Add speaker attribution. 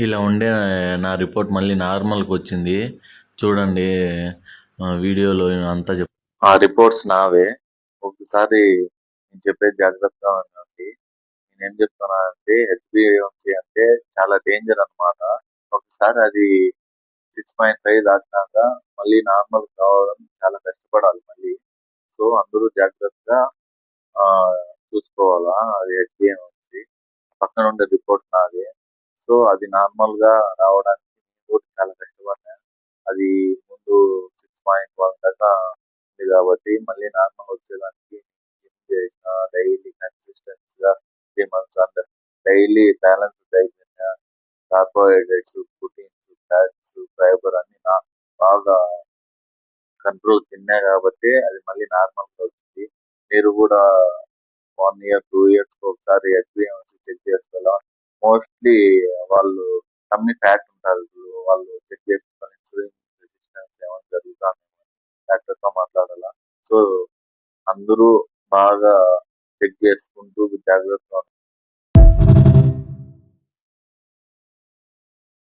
Speaker 1: ఇలా ఉండే నా రిపోర్ట్ మళ్ళీ నార్మల్కి వచ్చింది. చూడండి, వీడియోలో అంతా ఆ రిపోర్ట్స్ నావే. ఒకసారి నేను చెప్పేది జాగ్రత్తగా వినండి. నేనేం చెప్తున్నానంటే హెచ్బిఏవన్సీ అంటే చాలా డేంజర్ అన్నమాట. ఒకసారి అది 6.5 దాటినాక మళ్ళీ నార్మల్ కావడం చాలా కష్టపడాలి మళ్ళీ. సో అందరూ జాగ్రత్తగా ఆ, చూసుకోవాలా. అది హెచ్బిఏవన్సీ పక్కన ఉండే రిపోర్ట్ నాదే. సో అది నార్మల్ గా రావడానికి నేను కూడా చాలా కష్టపడ్డా. అది ముందు 6.1 దాకా ఉంది కాబట్టి మళ్ళీ నార్మల్ వచ్చేదానికి జిమ్ చేసిన, డైలీ కన్సిస్టెన్సీ గా 3 మంత్స్ అంటే డైలీ బ్యాలెన్స్ డైట్ తిన్నా, కార్బోహైడ్రేట్స్, ప్రోటీన్స్, ఫ్యాట్స్, ఫైబర్ అన్ని బాగా కంట్రోల్ తిన్నా కాబట్టి అది మళ్ళీ నార్మల్ గా వచ్చింది. మీరు కూడా 1 ఇయర్ 2 ఇయర్స్ ఒకసారి హెచ్బిఎంసీ చెక్ చేసుకోవాలి. మోస్ట్లీ వాళ్ళు కమ్మి ఫ్యాట్ ఉంటారు, వాళ్ళు చెక్ చేసుకొని ఇన్సులిన్ రెసిస్టెన్స్ ఏమైనా జరుగుతుంది డాక్టర్ తో మాట్లాడాలా. సో అందరూ బాగా చెక్ చేసుకుంటూ జాగ్రత్తగా